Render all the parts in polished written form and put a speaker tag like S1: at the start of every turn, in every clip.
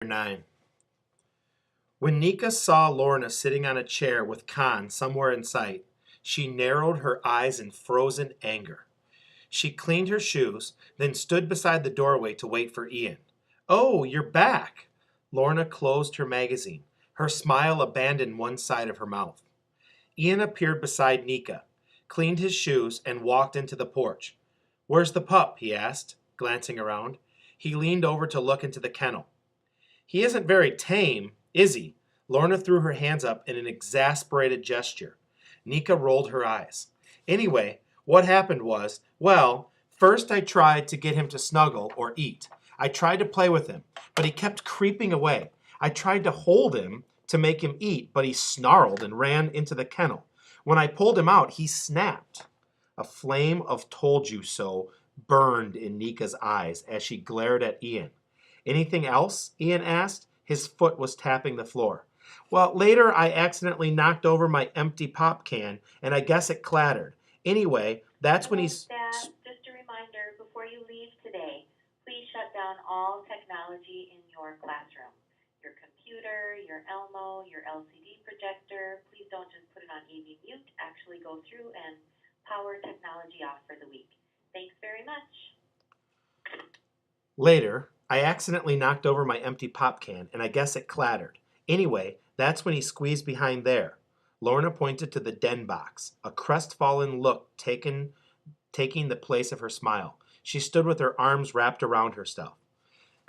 S1: 9. When Nika saw Lorna sitting on a chair with Khan somewhere in sight, she narrowed her eyes in frozen anger. She cleaned her shoes, then stood beside the doorway to wait for Ian. "Oh, you're back!" Lorna closed her magazine. Her smile abandoned one side of her mouth. Ian appeared beside Nika, cleaned his shoes, and walked into the porch. "Where's the pup?" he asked, glancing around. He leaned over to look into the kennel. "He isn't very tame, is he?" Lorna threw her hands up in an exasperated gesture. Nika rolled her eyes. "Anyway, what happened was, well, first I tried to get him to snuggle or eat. I tried to play with him, but he kept creeping away. I tried to hold him to make him eat, but he snarled and ran into the kennel. When I pulled him out, he snapped." A flame of "told you so" burned in Nika's eyes as she glared at Ian. "Anything else?" Ian asked. His foot was tapping the floor. "Well, later I accidentally knocked over my empty pop can, and I guess it clattered. Anyway, that's when he's..."
S2: Dad, just a reminder, before you leave today, please shut down all technology in your classroom. Your computer, your Elmo, your LCD projector. Please don't just put it on AV mute. Actually go through and power technology off for the week. Thanks very much.
S1: Later, I accidentally knocked over my empty pop can, and I guess it clattered. Anyway, that's when he squeezed behind there. Lorna pointed to the den box, a crestfallen look taking the place of her smile. She stood with her arms wrapped around her stuff.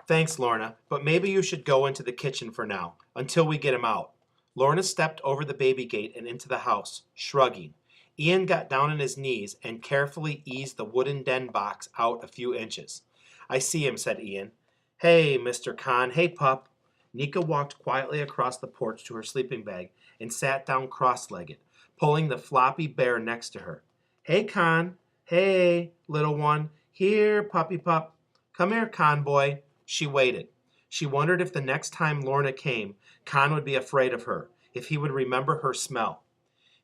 S1: "Thanks, Lorna, but maybe you should go into the kitchen for now, until we get him out." Lorna stepped over the baby gate and into the house, shrugging. Ian got down on his knees and carefully eased the wooden den box out a few inches. "I see him," said Ian. "Hey, Mr. Khan. Hey, pup." Nika walked quietly across the porch to her sleeping bag and sat down cross-legged, pulling the floppy bear next to her. "Hey, Khan. Hey, little one. Here, puppy pup. Come here, Khan boy." She waited. She wondered if the next time Lorna came, Khan would be afraid of her, if he would remember her smell.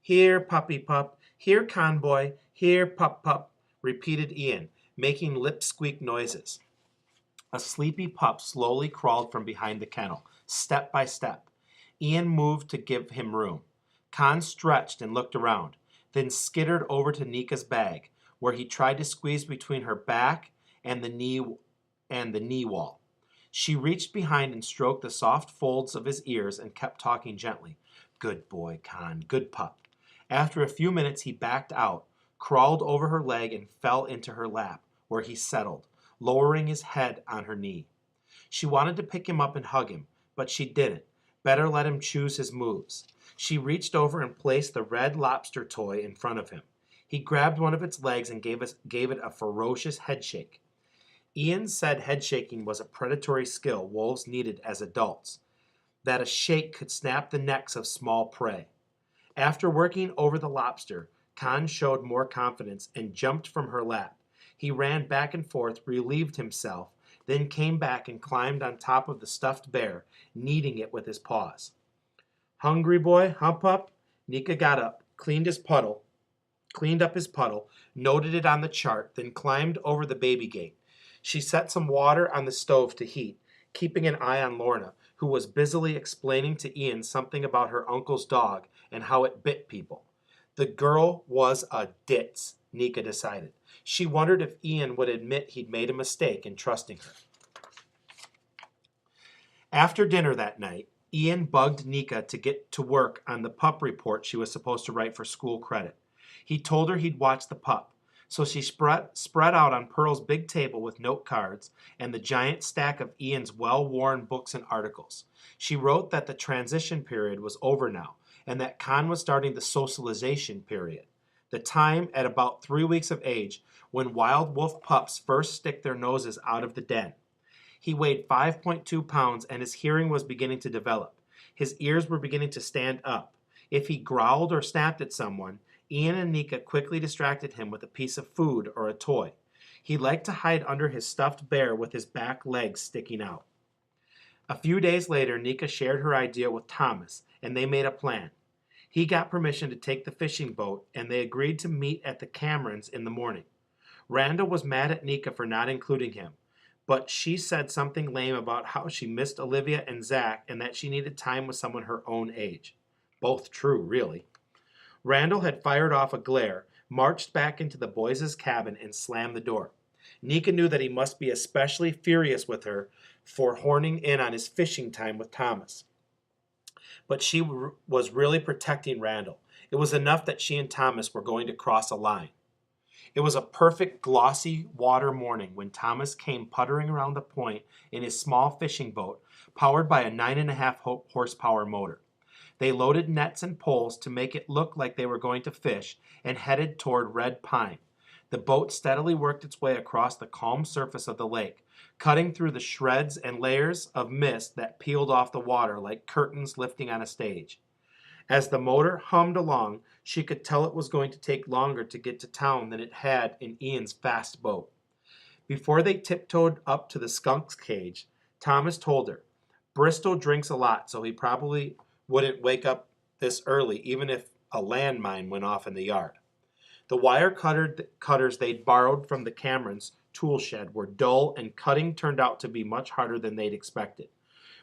S1: "Here, puppy pup. Here, Khan boy. Here, pup pup," repeated Ian, making lip-squeak noises. A sleepy pup slowly crawled from behind the kennel, step by step. Ian moved to give him room. Khan stretched and looked around, then skittered over to Nika's bag, where he tried to squeeze between her back and the knee wall. She reached behind and stroked the soft folds of his ears and kept talking gently. "Good boy, Khan. Good pup." After a few minutes, he backed out, crawled over her leg, and fell into her lap, where he settled, lowering his head on her knee. She wanted to pick him up and hug him, but she didn't. Better let him choose his moves. She reached over and placed the red lobster toy in front of him. He grabbed one of its legs and gave it a ferocious headshake. Ian said headshaking was a predatory skill wolves needed as adults, that a shake could snap the necks of small prey. After working over the lobster, Khan showed more confidence and jumped from her lap. He ran back and forth, relieved himself, then came back and climbed on top of the stuffed bear, kneading it with his paws. "Hungry boy, huh, pup?" Nika got up, cleaned up his puddle, noted it on the chart, then climbed over the baby gate. She set some water on the stove to heat, keeping an eye on Lorna, who was busily explaining to Ian something about her uncle's dog and how it bit people. The girl was a ditz, Nika decided. She wondered if Ian would admit he'd made a mistake in trusting her. After dinner that night, Ian bugged Nika to get to work on the pup report she was supposed to write for school credit. He told her he'd watch the pup, so she spread out on Pearl's big table with note cards and the giant stack of Ian's well-worn books and articles. She wrote that the transition period was over now, and that Khan was starting the socialization period, the time at about 3 weeks of age when wild wolf pups first stick their noses out of the den. He weighed 5.2 pounds and his hearing was beginning to develop. His ears were beginning to stand up. If he growled or snapped at someone, Ian and Nika quickly distracted him with a piece of food or a toy. He liked to hide under his stuffed bear with his back legs sticking out. A few days later, Nika shared her idea with Thomas, and they made a plan. He got permission to take the fishing boat, and they agreed to meet at the Camerons in the morning. Randall was mad at Nika for not including him, but she said something lame about how she missed Olivia and Zach and that she needed time with someone her own age. Both true, really. Randall had fired off a glare, marched back into the boys' cabin, and slammed the door. Nika knew that he must be especially furious with her for horning in on his fishing time with Thomas. But she was really protecting Randall. It was enough that she and Thomas were going to cross a line. It was a perfect glossy water morning when Thomas came puttering around the point in his small fishing boat, powered by a 9.5 horsepower motor. They loaded nets and poles to make it look like they were going to fish and headed toward Red Pine. The boat steadily worked its way across the calm surface of the lake, cutting through the shreds and layers of mist that peeled off the water like curtains lifting on a stage. As the motor hummed along, she could tell it was going to take longer to get to town than it had in Ian's fast boat. Before they tiptoed up to the skunk's cage, Thomas told her, "Bristol drinks a lot, so he probably wouldn't wake up this early even if a landmine went off in the yard." The wire cutters they'd borrowed from the Camerons' tool shed were dull, and cutting turned out to be much harder than they'd expected.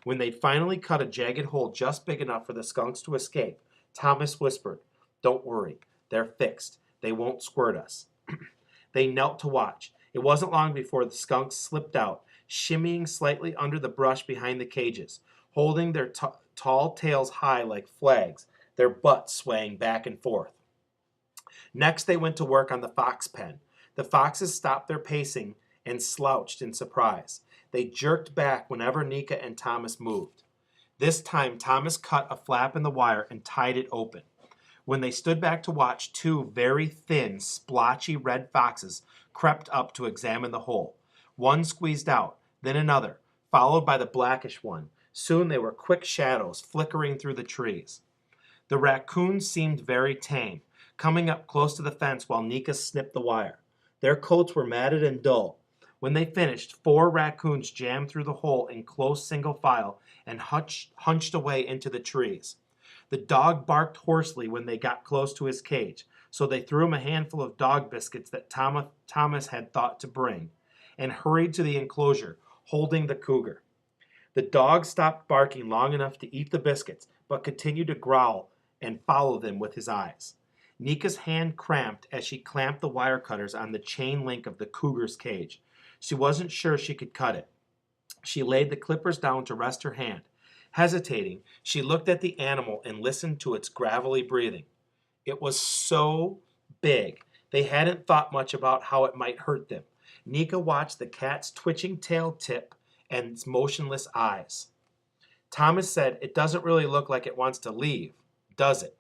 S1: When they'd finally cut a jagged hole just big enough for the skunks to escape, Thomas whispered, "Don't worry, they're fixed. They won't squirt us." They knelt to watch. It wasn't long before the skunks slipped out, shimmying slightly under the brush behind the cages, holding their tall tails high like flags, their butts swaying back and forth. Next, they went to work on the fox pen. The foxes stopped their pacing and slouched in surprise. They jerked back whenever Nika and Thomas moved. This time, Thomas cut a flap in the wire and tied it open. When they stood back to watch, two very thin, splotchy red foxes crept up to examine the hole. One squeezed out, then another, followed by the blackish one. Soon they were quick shadows flickering through the trees. The raccoons seemed very tame, coming up close to the fence while Nika snipped the wire. Their coats were matted and dull. When they finished, 4 raccoons jammed through the hole in close single file and hunched away into the trees. The dog barked hoarsely when they got close to his cage, so they threw him a handful of dog biscuits that Thomas had thought to bring, and hurried to the enclosure, holding the cougar. The dog stopped barking long enough to eat the biscuits, but continued to growl and follow them with his eyes. Nika's hand cramped as she clamped the wire cutters on the chain link of the cougar's cage. She wasn't sure she could cut it. She laid the clippers down to rest her hand. Hesitating, she looked at the animal and listened to its gravelly breathing. It was so big, they hadn't thought much about how it might hurt them. Nika watched the cat's twitching tail tip and its motionless eyes. Thomas said, "It doesn't really look like it wants to leave, does it?"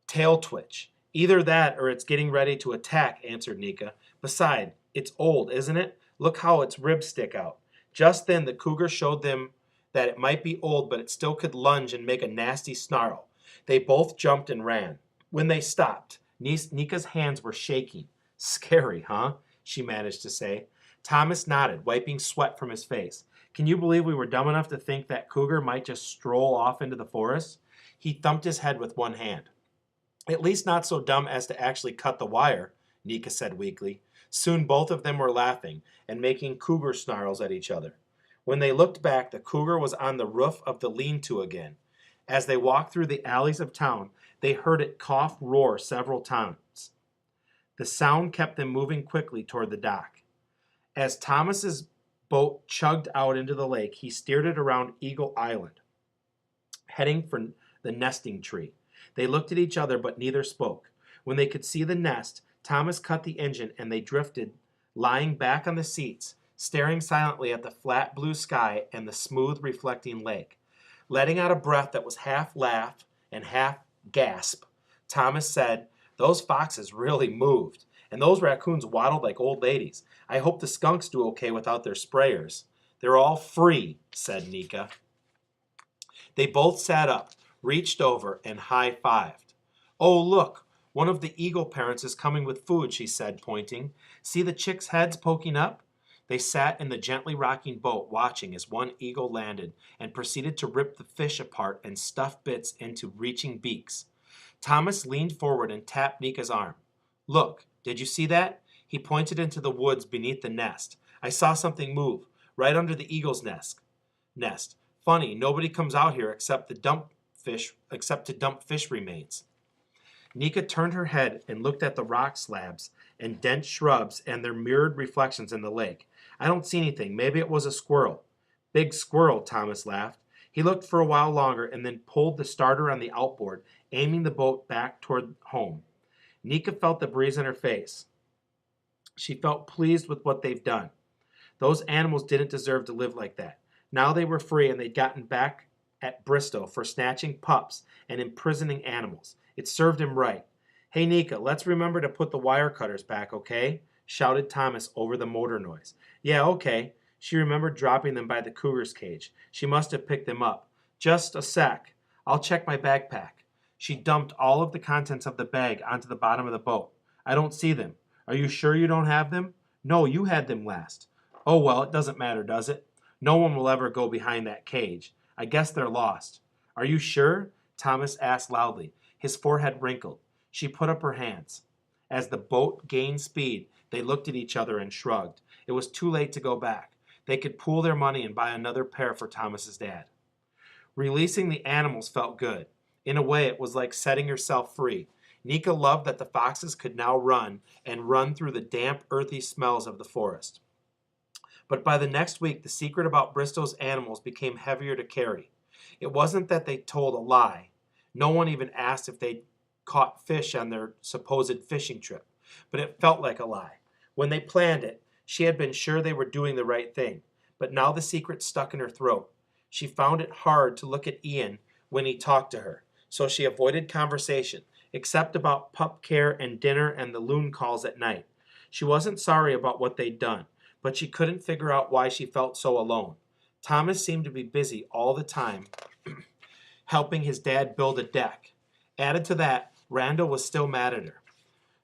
S1: "Tail twitch. Either that or it's getting ready to attack," answered Nika. "Besides, it's old, isn't it? Look how its ribs stick out." Just then the cougar showed them that it might be old, but it still could lunge and make a nasty snarl. They both jumped and ran. When they stopped, Nika's hands were shaking. "Scary, huh?" she managed to say. Thomas nodded, wiping sweat from his face. "Can you believe we were dumb enough to think that cougar might just stroll off into the forest?" He thumped his head with one hand. "At least not so dumb as to actually cut the wire," Nika said weakly. Soon both of them were laughing and making cougar snarls at each other. When they looked back, the cougar was on the roof of the lean-to again. As they walked through the alleys of town, they heard it cough roar several times. The sound kept them moving quickly toward the dock. As Thomas's boat chugged out into the lake, he steered it around Eagle Island, heading for the nesting tree. They looked at each other, but neither spoke. When they could see the nest, Thomas cut the engine and they drifted, lying back on the seats, staring silently at the flat blue sky and the smooth reflecting lake. Letting out a breath that was half laugh and half gasp, Thomas said, "Those foxes really moved, and those raccoons waddled like old ladies. I hope the skunks do okay without their sprayers." "They're all free," said Nika. They both sat up, reached over, and high-fived. "Oh, look, one of the eagle parents is coming with food," she said, pointing. "See the chicks' heads poking up?" They sat in the gently rocking boat, watching as one eagle landed and proceeded to rip the fish apart and stuff bits into reaching beaks. Thomas leaned forward and tapped Nika's arm. "Look, did you see that?" He pointed into the woods beneath the nest. I saw something move, right under the eagle's nest. Funny, nobody comes out here except to dump fish remains. Nika turned her head and looked at the rock slabs and dense shrubs and their mirrored reflections in the lake. I don't see anything. Maybe it was a squirrel. Big squirrel, Thomas laughed. He looked for a while longer and then pulled the starter on the outboard, aiming the boat back toward home. Nika felt the breeze in her face. She felt pleased with what they've done. Those animals didn't deserve to live like that. Now they were free and they'd gotten back at Bristow for snatching pups and imprisoning animals. It served him right. Hey, Nika, let's remember to put the wire cutters back, okay? Shouted Thomas over the motor noise. Yeah, okay. She remembered dropping them by the cougar's cage. She must have picked them up. Just a sec. I'll check my backpack. She dumped all of the contents of the bag onto the bottom of the boat. I don't see them. Are you sure you don't have them? No, you had them last. Oh, well, it doesn't matter, does it? No one will ever go behind that cage. I guess they're lost. Are you sure? Thomas asked loudly. His forehead wrinkled. She put up her hands. As the boat gained speed, they looked at each other and shrugged. It was too late to go back. They could pool their money and buy another pair for Thomas's dad. Releasing the animals felt good. In a way, it was like setting herself free. Nika loved that the foxes could now run through the damp, earthy smells of the forest. But by the next week, the secret about Bristow's animals became heavier to carry. It wasn't that they told a lie. No one even asked if they'd caught fish on their supposed fishing trip. But it felt like a lie. When they planned it, she had been sure they were doing the right thing. But now the secret stuck in her throat. She found it hard to look at Ian when he talked to her, so she avoided conversation, except about pup care and dinner and the loon calls at night. She wasn't sorry about what they'd done, but she couldn't figure out why she felt so alone. Thomas seemed to be busy all the time helping his dad build a deck. Added to that, Randall was still mad at her.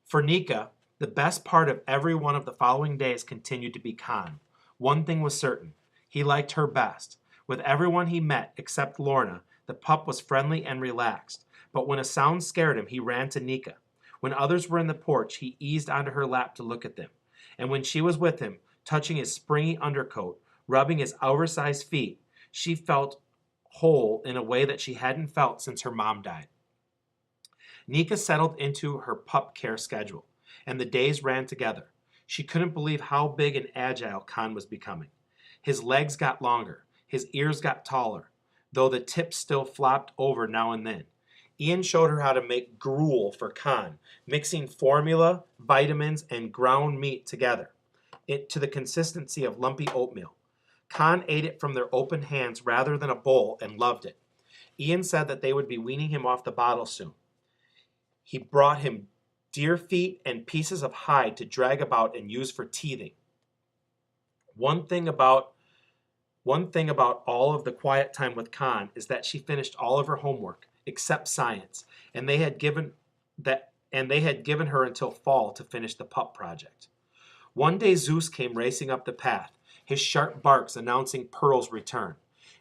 S1: For Nika, the best part of every one of the following days continued to be Con. One thing was certain. He liked her best. With everyone he met, except Lorna, the pup was friendly and relaxed. But when a sound scared him, he ran to Nika. When others were in the porch, he eased onto her lap to look at them. And when she was with him, touching his springy undercoat, rubbing his oversized feet, she felt whole in a way that she hadn't felt since her mom died. Nika settled into her pup care schedule, and the days ran together. She couldn't believe how big and agile Con was becoming. His legs got longer, his ears got taller, though the tips still flopped over now and then. Ian showed her how to make gruel for Con, mixing formula, vitamins, and ground meat together to the consistency of lumpy oatmeal. Con ate it from their open hands rather than a bowl and loved it. Ian said that they would be weaning him off the bottle soon. He brought him deer feet and pieces of hide to drag about and use for teething. One thing about all of the quiet time with Con is that she finished all of her homework except science, and they had given her until fall to finish the pup project. One day Zeus came racing up the path, his sharp barks announcing Pearl's return.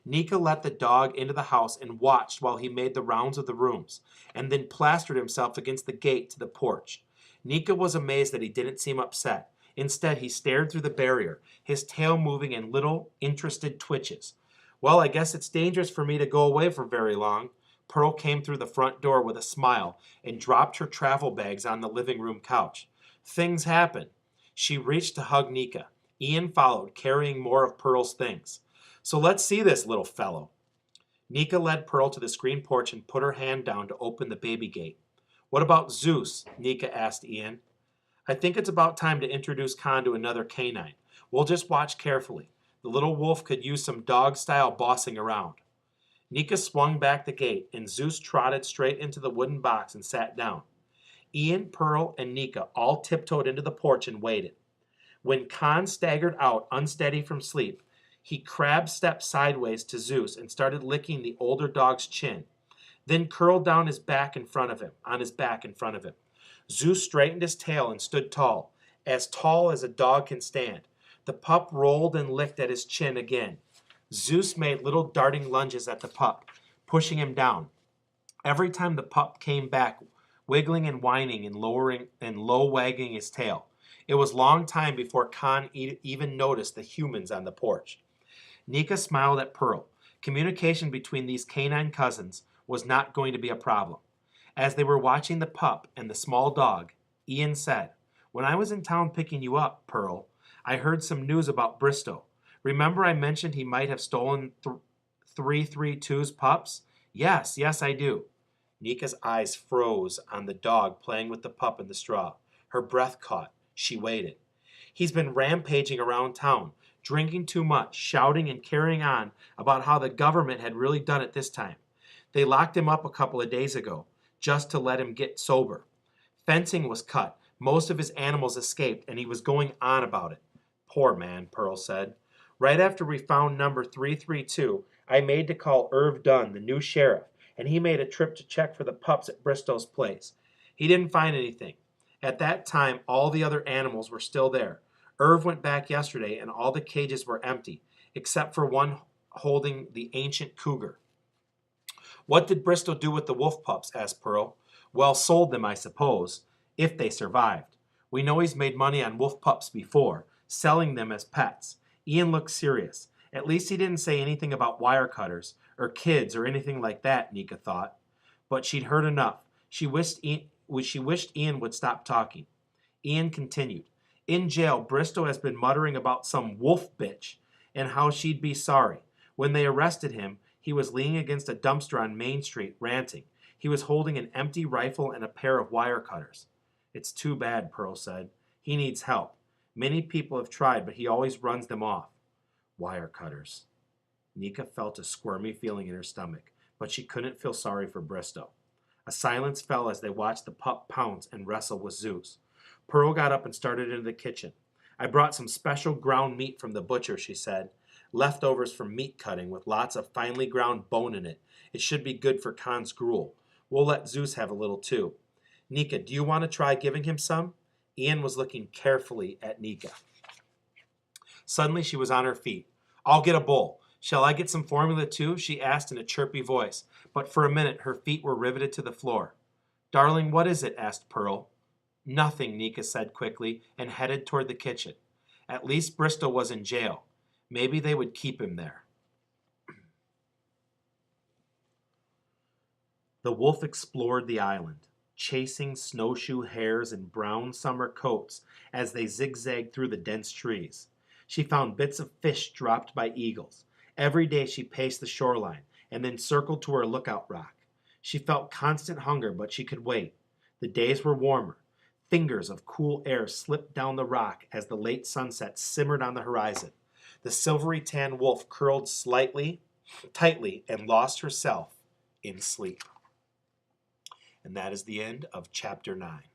S1: Nika let the dog into the house and watched while he made the rounds of the rooms, and then plastered himself against the gate to the porch. Nika was amazed that he didn't seem upset. Instead, he stared through the barrier, his tail moving in little, interested twitches. Well, I guess it's dangerous for me to go away for very long. Pearl came through the front door with a smile and dropped her travel bags on the living room couch. Things happen. She reached to hug Nika. Ian followed, carrying more of Pearl's things. So let's see this little fellow. Nika led Pearl to the screen porch and put her hand down to open the baby gate. What about Zeus? Nika asked Ian. I think it's about time to introduce Con to another canine. We'll just watch carefully. The little wolf could use some dog-style bossing around. Nika swung back the gate, and Zeus trotted straight into the wooden box and sat down. Ian, Pearl, and Nika all tiptoed into the porch and waited. When Con staggered out, unsteady from sleep, he crab-stepped sideways to Zeus and started licking the older dog's chin, then curled down on his back in front of him. Zeus straightened his tail and stood tall as a dog can stand. The pup rolled and licked at his chin again. Zeus made little darting lunges at the pup, pushing him down. Every time the pup came back, wiggling and whining and low wagging his tail. It was long time before Con even noticed the humans on the porch. Nika smiled at Pearl. Communication between these canine cousins was not going to be a problem. As they were watching the pup and the small dog, Ian said, "When I was in town picking you up, Pearl, I heard some news about Bristow. Remember I mentioned he might have stolen 332's pups? Yes, I do." Nika's eyes froze on the dog playing with the pup in the straw. Her breath caught. She waited. "He's been rampaging around town, drinking too much, shouting and carrying on about how the government had really done it this time. They locked him up a couple of days ago, just to let him get sober. Fencing was cut, most of his animals escaped, and he was going on about it." "Poor man," Pearl said. "Right after we found number 332, I made to call Irv Dunn, the new sheriff, and he made a trip to check for the pups at Bristow's place. He didn't find anything. At that time, all the other animals were still there. Irv went back yesterday, and all the cages were empty, except for one holding the ancient cougar." "What did Bristow do with the wolf pups?" asked Pearl. "Well, sold them, I suppose, if they survived. We know he's made money on wolf pups before, selling them as pets." Ian looked serious. At least he didn't say anything about wire cutters, or kids, or anything like that, Nika thought. But she'd heard enough. She wished Ian would stop talking. Ian continued, "In jail, Bristow has been muttering about some wolf bitch, and how she'd be sorry. When they arrested him, he was leaning against a dumpster on Main Street, ranting. He was holding an empty rifle and a pair of wire cutters." "It's too bad," Pearl said. "He needs help. Many people have tried, but he always runs them off." Wire cutters. Nika felt a squirmy feeling in her stomach, but she couldn't feel sorry for Bristow. A silence fell as they watched the pup pounce and wrestle with Zeus. Pearl got up and started into the kitchen. "I brought some special ground meat from the butcher," she said. "Leftovers from meat cutting with lots of finely ground bone in it. It should be good for Con's gruel. We'll let Zeus have a little too. Nika, do you want to try giving him some?" Ian was looking carefully at Nika. Suddenly she was on her feet. "I'll get a bowl. Shall I get some formula too?" she asked in a chirpy voice, but for a minute her feet were riveted to the floor. "Darling, what is it?" asked Pearl. "Nothing," Nika said quickly, and headed toward the kitchen. At least Bristow was in jail. Maybe they would keep him there. The wolf explored the island, chasing snowshoe hares in brown summer coats as they zigzagged through the dense trees. She found bits of fish dropped by eagles. Every day she paced the shoreline and then circled to her lookout rock. She felt constant hunger, but she could wait. The days were warmer. Fingers of cool air slipped down the rock as the late sunset simmered on the horizon. The silvery tan wolf curled tightly, and lost herself in sleep. And that is the end of chapter 9.